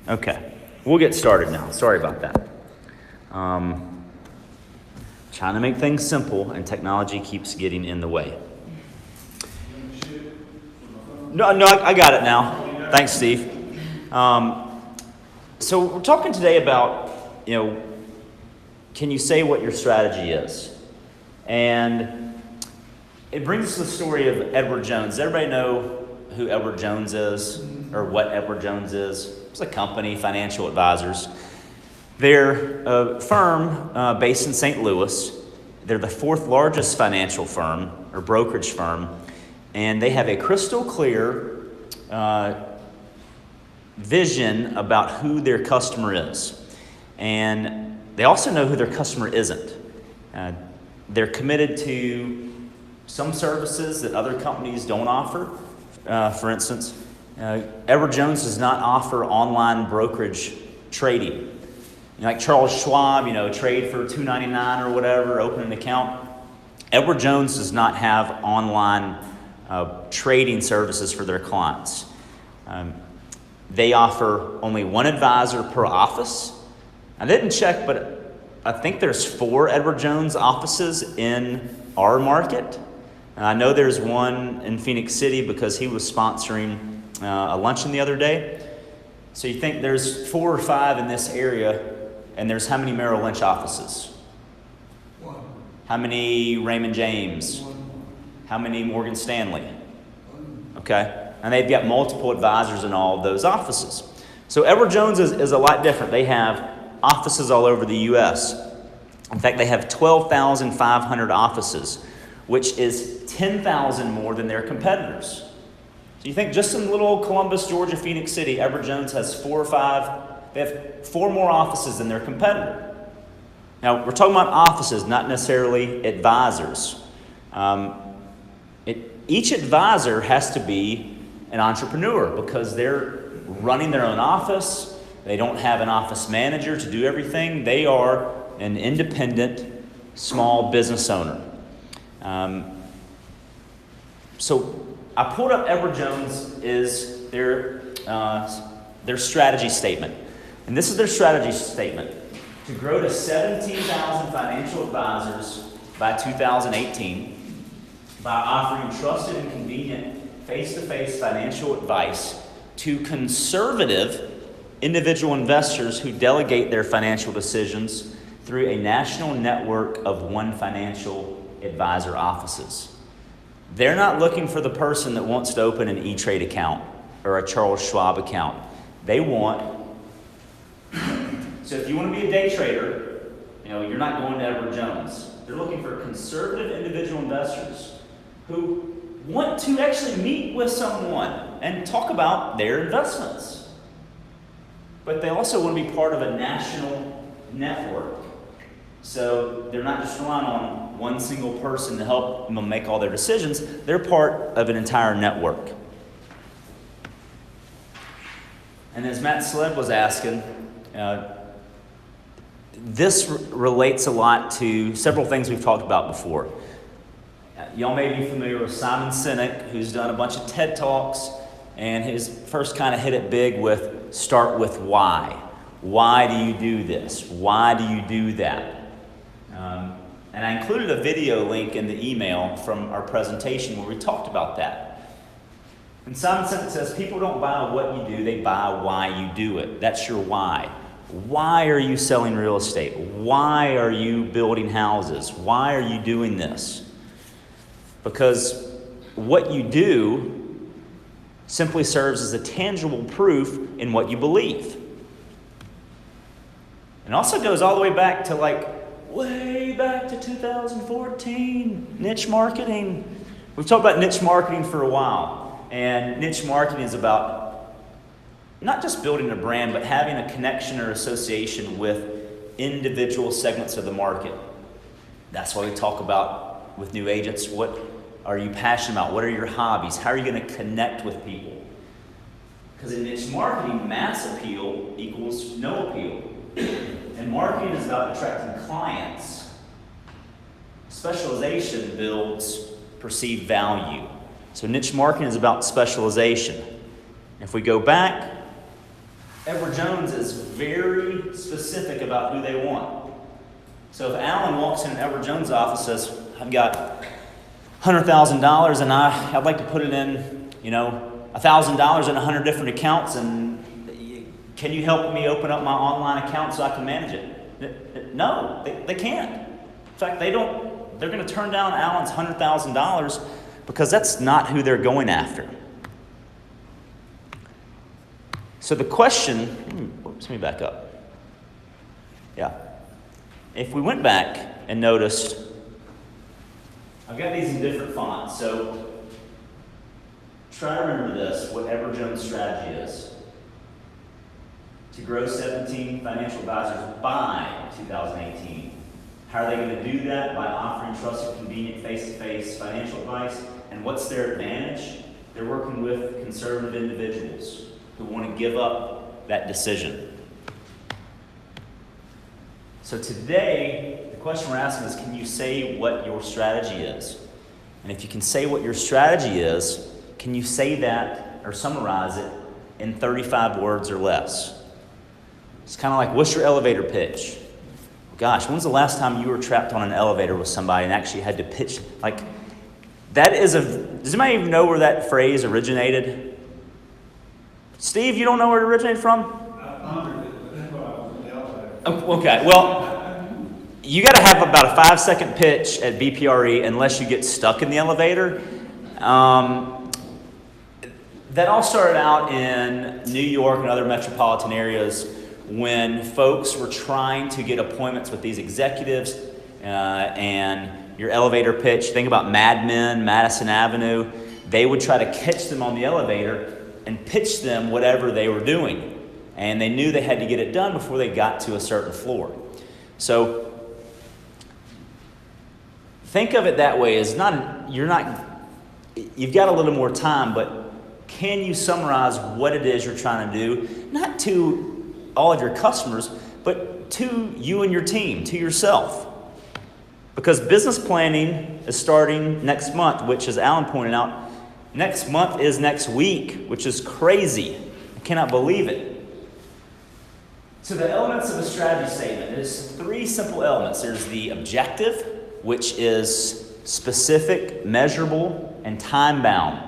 Okay, we'll get started now. Sorry about that. Trying to make things simple, and technology keeps getting in the way. No, I got it now. Thanks, Steve. So we're talking today about, can you say what your strategy is? And it brings us to the story of Edward Jones. Does everybody know who Edward Jones is, or what Edward Jones is? It's a company, financial advisors. They're a firm based in St. Louis. They're the fourth largest financial firm or brokerage firm, and they have a crystal clear vision about who their customer is. And they also know who their customer isn't. They're committed to some services that other companies don't offer. For instance, Edward Jones does not offer online brokerage trading. Like Charles Schwab, trade for $2.99 or whatever, open an account. Edward Jones does not have online trading services for their clients. They offer only one advisor per office. I didn't check, but I think there's 4 Edward Jones offices in our market. And I know there's one in Phoenix City because he was sponsoring a luncheon the other day. So you think there's 4 or 5 in this area, and there's how many Merrill Lynch offices? 1. How many Raymond James? 1. How many Morgan Stanley? 1. Okay, and they've got multiple advisors in all of those offices. So Edward Jones is a lot different. They have offices all over the U.S. In fact, they have 12,500 offices, which is 10,000 more than their competitors. So you think just in little Columbus, Georgia, Phoenix City, Edward Jones has 4 or 5. They have 4 more offices than their competitor. Now, we're talking about offices, not necessarily advisors. Each advisor has to be an entrepreneur because they're running their own office. They don't have an office manager to do everything. They are an independent small business owner. So I pulled up Edward Jones is their strategy statement. And this is their strategy statement: to grow to 17,000 financial advisors by 2018 by offering trusted and convenient face-to-face financial advice to conservative individual investors who delegate their financial decisions through a national network of one financial advisor offices. They're not looking for the person that wants to open an E-Trade account or a Charles Schwab account. They want... So if you want to be a day trader, you're not going to Edward Jones. They're looking for conservative individual investors who want to actually meet with someone and talk about their investments. But they also want to be part of a national network. So they're not just relying on one single person to help them make all their decisions. They're part of an entire network. And as Matt Sled was asking, this relates a lot to several things we've talked about before. Y'all may be familiar with Simon Sinek, who's done a bunch of TED Talks, and his first kind of hit it big with start with why. Why do you do this? Why do you do that? And I included a video link in the email from our presentation where we talked about that. And Simon Sinek says, people don't buy what you do, they buy why you do it. That's your why. Why are you selling real estate? Why are you building houses? Why are you doing this? Because what you do simply serves as a tangible proof in what you believe. It also goes all the way back to way back to 2014, niche marketing. We've talked about niche marketing for a while. And niche marketing is about not just building a brand, but having a connection or association with individual segments of the market. That's why we talk about with new agents, what are you passionate about? What are your hobbies? How are you going to connect with people? Because in niche marketing, mass appeal equals no appeal. And marketing is about attracting clients. Specialization builds perceived value. So niche marketing is about specialization. If we go back, Edward Jones is very specific about who they want. So if Alan walks in Edward Jones' office and says, I've got $100,000 and I'd like to put it in, $1,000 in 100 different accounts, and can you help me open up my online account so I can manage it? No, they can't. In fact, they're going to turn down Alan's $100,000 because that's not who they're going after. So the question, let me back up. Yeah. If we went back and noticed, I've got these in different fonts, so try to remember this, whatever Jones' strategy is. To grow 17 financial advisors by 2018. How are they going to do that? By offering trusted, convenient, face-to-face financial advice. And what's their advantage? They're working with conservative individuals who want to give up that decision. So today, the question we're asking is, can you say what your strategy is? And if you can say what your strategy is, can you say that or summarize it in 35 words or less? It's kind of like, what's your elevator pitch? Gosh, when's the last time you were trapped on an elevator with somebody and actually had to pitch? Like, does anybody even know where that phrase originated? Steve, you don't know where it originated from? I pondered it, but that's what I was in the elevator. Okay, well, you got to have about a 5-second pitch at BPRE unless you get stuck in the elevator. That all started out in New York and other metropolitan areas when folks were trying to get appointments with these executives, and your elevator pitch, think about Mad Men, Madison Avenue, they would try to catch them on the elevator and pitch them whatever they were doing. And they knew they had to get it done before they got to a certain floor. So think of it that way, as you've got a little more time, but can you summarize what it is you're trying to do? Not to all of your customers, but to you and your team, to yourself. Because business planning is starting next month, which, as Alan pointed out, next month is next week, which is crazy. I cannot believe it. So the elements of a strategy statement is 3 simple elements. There's the objective, which is specific, measurable, and time-bound.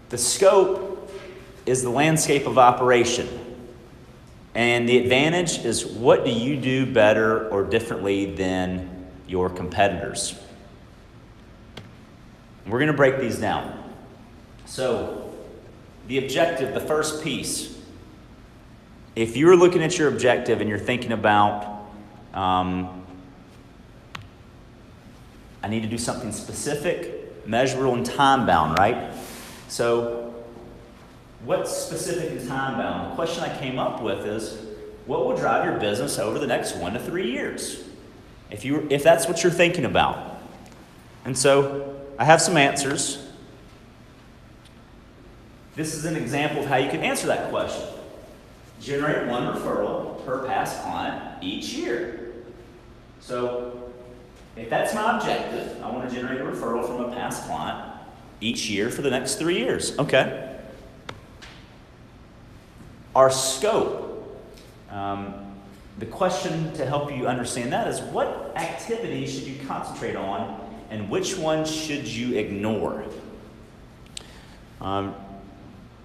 The scope is the landscape of operation. And the advantage is, what do you do better or differently than your competitors? We're going to break these down. So, the objective, the first piece. If you're looking at your objective and you're thinking about, I need to do something specific, measurable, and time-bound, right? So, what's specific and time-bound? The question I came up with is, what will drive your business over the next 1 to 3 years? If that's what you're thinking about. And so, I have some answers. This is an example of how you can answer that question. Generate 1 referral per past client each year. So, if that's my objective, I want to generate a referral from a past client each year for the next 3 years. Okay. Our scope. The question to help you understand that is, what activities should you concentrate on and which ones should you ignore?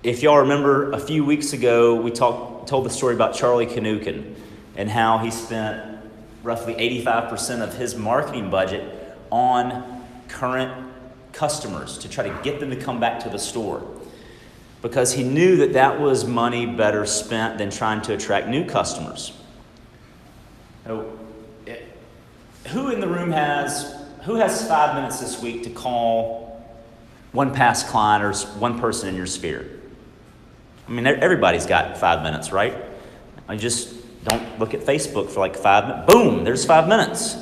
If y'all remember, a few weeks ago, we told the story about Charlie Kanukin and how he spent roughly 85% of his marketing budget on current customers to try to get them to come back to the store, because he knew that that was money better spent than trying to attract new customers. So, who in the room has 5 minutes this week to call one past client or one person in your sphere? I mean, everybody's got 5 minutes, right? I just don't look at Facebook for like 5 minutes. Boom, there's 5 minutes.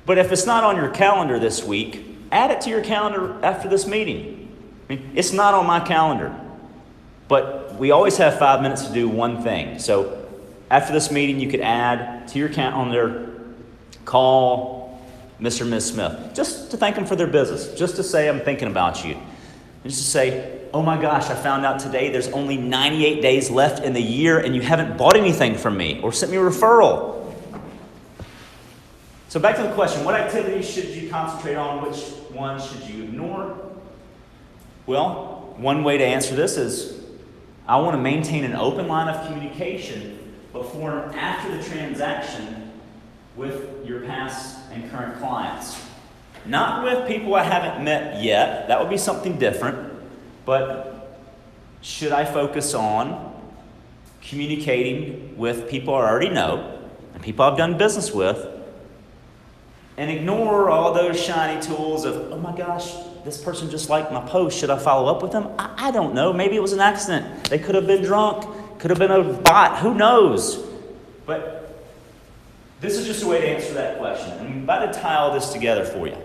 But if it's not on your calendar this week, add it to your calendar after this meeting. I mean, it's not on my calendar, but we always have 5 minutes to do one thing. So after this meeting, you could add to your calendar, call Mr. and Ms. Smith, just to thank them for their business, just to say I'm thinking about you. And just to say, oh my gosh, I found out today there's only 98 days left in the year and you haven't bought anything from me or sent me a referral. So back to the question, what activities should you concentrate on? Which ones should you ignore? Well, one way to answer this is I want to maintain an open line of communication before and after the transaction with your past and current clients. Not with people I haven't met yet. That would be something different. But should I focus on communicating with people I already know and people I've done business with and ignore all those shiny tools of, oh my gosh, this person just liked my post. Should I follow up with them? I don't know. Maybe it was an accident. They could have been drunk. Could have been a bot. Who knows? But this is just a way to answer that question. I'm about to tie all this together for you.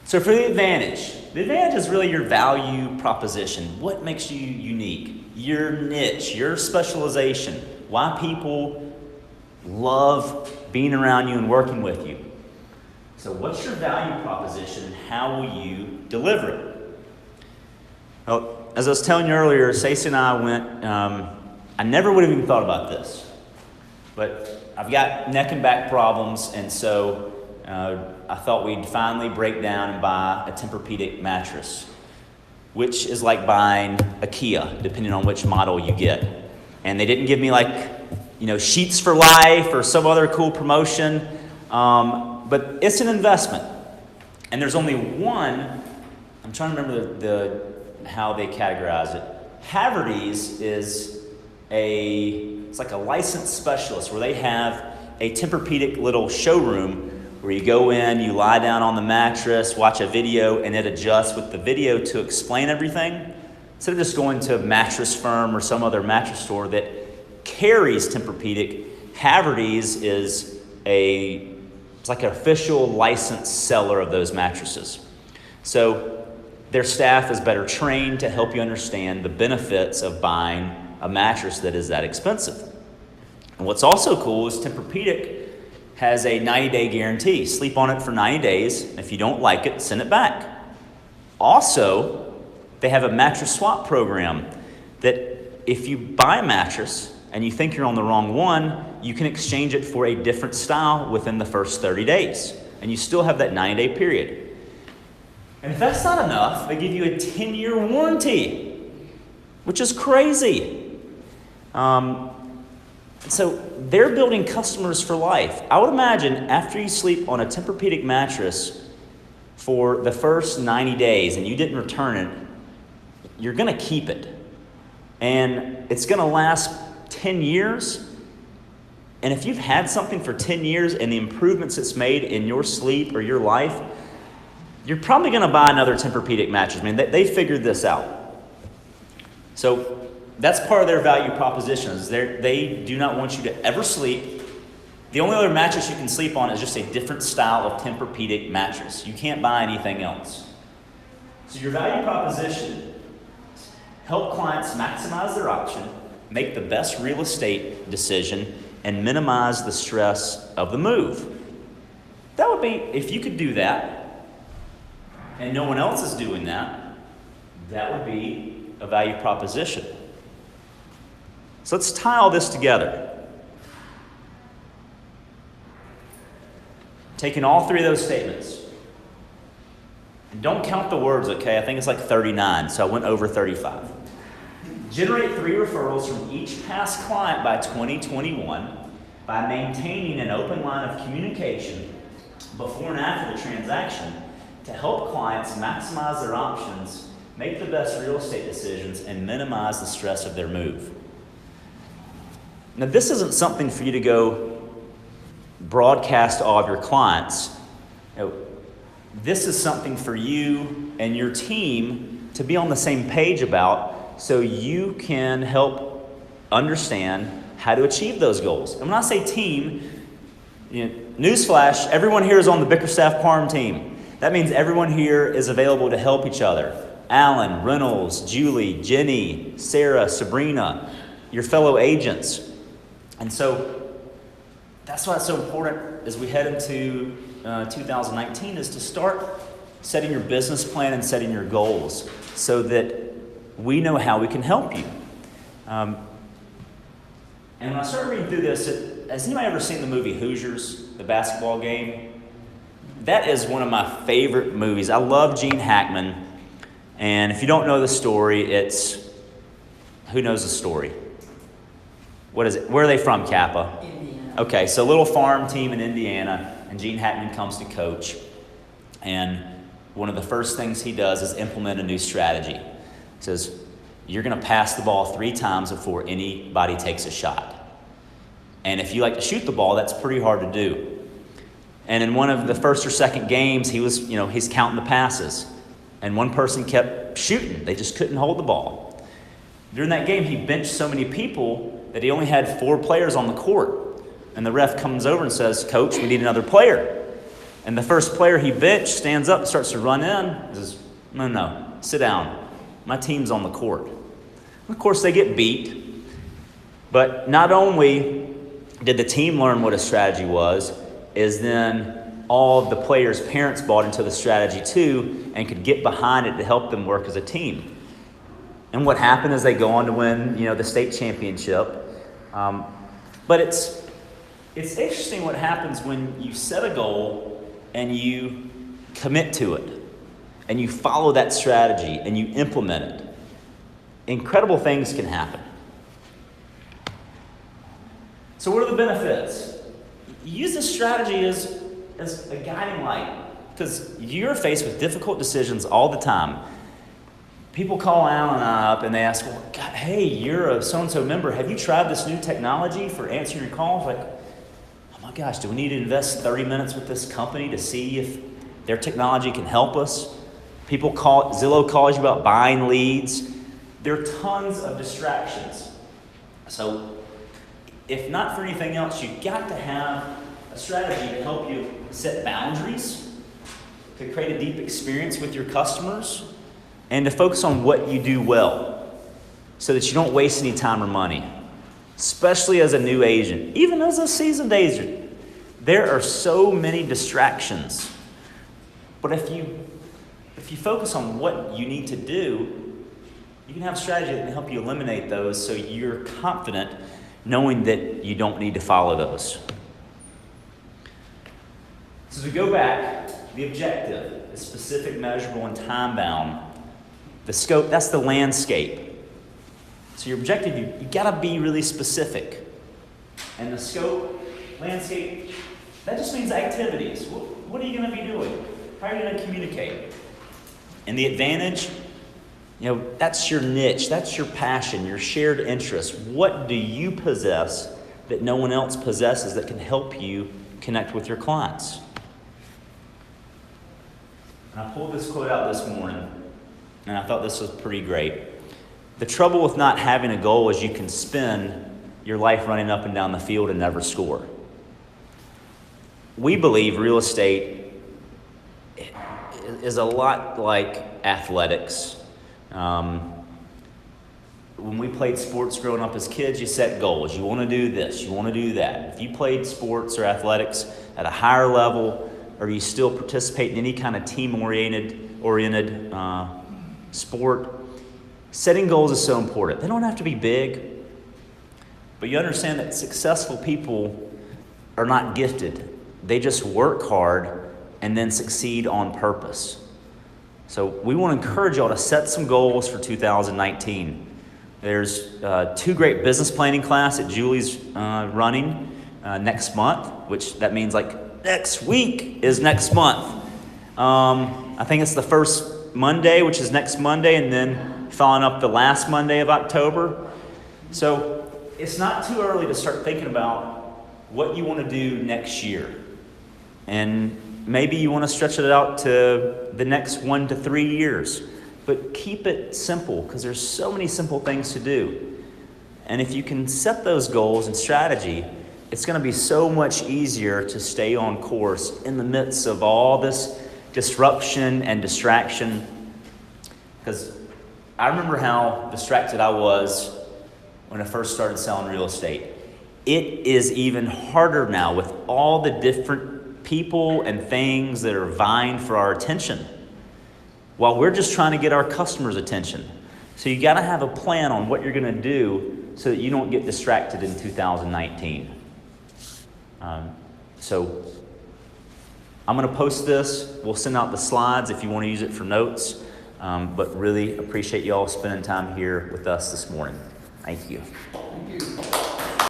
So for the advantage is really your value proposition. What makes you unique? Your niche, your specialization. Why people love being around you and working with you. So what's your value proposition and how will you deliver it? Well, as I was telling you earlier, Stacey and I went, I never would have even thought about this. But I've got neck and back problems, and so I thought we'd finally break down and buy a Tempur-Pedic mattress, which is like buying a Kia, depending on which model you get. And they didn't give me sheets for life or some other cool promotion, but it's an investment. And there's only one, I'm trying to remember how they categorize it. Haverty's is it's like a licensed specialist where they have a Tempur-Pedic little showroom where you go in, you lie down on the mattress, watch a video, and it adjusts with the video to explain everything. Instead of just going to a mattress firm or some other mattress store that carries Tempur-Pedic, Haverty's is it's like an official licensed seller of those mattresses. So their staff is better trained to help you understand the benefits of buying a mattress that is that expensive. And what's also cool is Tempur-Pedic has a 90-day guarantee. Sleep on it for 90 days. If you don't like it, send it back. Also, they have a mattress swap program that if you buy a mattress and you think you're on the wrong one, you can exchange it for a different style within the first 30 days. And you still have that 90-day period. And if that's not enough, they give you a 10-year warranty, which is crazy. So they're building customers for life. I would imagine after you sleep on a Tempur-Pedic mattress for the first 90 days and you didn't return it, you're going to keep it. And it's going to last 10 years. And if you've had something for 10 years and the improvements it's made in your sleep or your life, you're probably going to buy another Tempur-Pedic mattress. I mean, they figured this out. So that's part of their value proposition. Is they do not want you to ever sleep. The only other mattress you can sleep on is just a different style of Tempur-Pedic mattress. You can't buy anything else. So your value proposition, help clients maximize their option, make the best real estate decision, and minimize the stress of the move. That would be, if you could do that, and no one else is doing that, that would be a value proposition. So let's tie all this together. Taking all three of those statements. And don't count the words, okay? I think it's like 39, so I went over 35. Generate 3 referrals from each past client by 2021 by maintaining an open line of communication before and after the transaction to help clients maximize their options, make the best real estate decisions, and minimize the stress of their move. Now, this isn't something for you to go broadcast to all of your clients. This is something for you and your team to be on the same page about so you can help understand how to achieve those goals. And when I say team, newsflash, everyone here is on the Bickerstaff Parm team. That means everyone here is available to help each other. Alan, Reynolds, Julie, Jenny, Sarah, Sabrina, your fellow agents. And so that's why it's so important as we head into 2019 is to start setting your business plan and setting your goals so that we know how we can help you. And when I started reading through this, has anybody ever seen the movie Hoosiers, the basketball game? That is one of my favorite movies. I love Gene Hackman. And if you don't know the story, who knows the story? What is it? Where are they from, Kappa? Indiana. Okay, so a little farm team in Indiana, and Gene Hackman comes to coach. And one of the first things he does is implement a new strategy. He says, you're going to pass the ball 3 times before anybody takes a shot. And if you like to shoot the ball, that's pretty hard to do. And in one of the first or second games, he's counting the passes. And one person kept shooting. They just couldn't hold the ball. During that game, he benched so many people that he only had 4 players on the court. And the ref comes over and says, Coach, we need another player. And the first player he benched stands up and starts to run in. He says, no, sit down. My team's on the court. And of course, they get beat. But not only did the team learn what a strategy was, is then all of the players' parents bought into the strategy too and could get behind it to help them work as a team. And what happened is they go on to win, the state championship. But it's interesting what happens when you set a goal and you commit to it and you follow that strategy and you implement it. Incredible things can happen. So what are the benefits? Use this strategy as a guiding light, because you're faced with difficult decisions all the time. People call Alan and I up and they ask, well, God, hey, you're a so-and-so member. Have you tried this new technology for answering your calls? Like, oh my gosh, do we need to invest 30 minutes with this company to see if their technology can help us? Zillow calls you about buying leads. There are tons of distractions. So if not for anything else, you've got to have a strategy to help you set boundaries, to create a deep experience with your customers, and to focus on what you do well so that you don't waste any time or money, especially as a new agent. Even as a seasoned agent, there are so many distractions. But if you focus on what you need to do, you can have a strategy that can help you eliminate those so you're confident knowing that you don't need to follow those. So to go back, the objective is specific, measurable, and time-bound. The scope, that's the landscape. So your objective, you got to be really specific. And the scope, landscape, that just means activities. What are you going to be doing? How are you going to communicate? And the advantage, that's your niche, that's your passion, your shared interest. What do you possess that no one else possesses that can help you connect with your clients? And I pulled this quote out this morning, and I thought this was pretty great. The trouble with not having a goal is you can spend your life running up and down the field and never score. We believe real estate is a lot like athletics. When we played sports growing up as kids, you set goals. You want to do this, you want to do that. If you played sports or athletics at a higher level, or you still participate in any kind of team-oriented sport, setting goals is so important. They don't have to be big, but you understand that successful people are not gifted. They just work hard and then succeed on purpose. So we want to encourage y'all to set some goals for 2019. There's 2 great business planning classes that Julie's running next month, which that means like next week is next month. I think it's the first Monday, which is next Monday, and then following up the last Monday of October. So it's not too early to start thinking about what you want to do next year. And maybe you want to stretch it out to the next 1 to 3 years. But keep it simple, because there's so many simple things to do. And if you can set those goals and strategy, it's going to be so much easier to stay on course in the midst of all this disruption and distraction. Because I remember how distracted I was when I first started selling real estate. It is even harder now with all the different people and things that are vying for our attention. while we're just trying to get our customers' attention. So you got to have a plan on what you're going to do so that you don't get distracted in 2019. So I'm going to post this. We'll send out the slides if you want to use it for notes. But really appreciate you all spending time here with us this morning. Thank you. Thank you.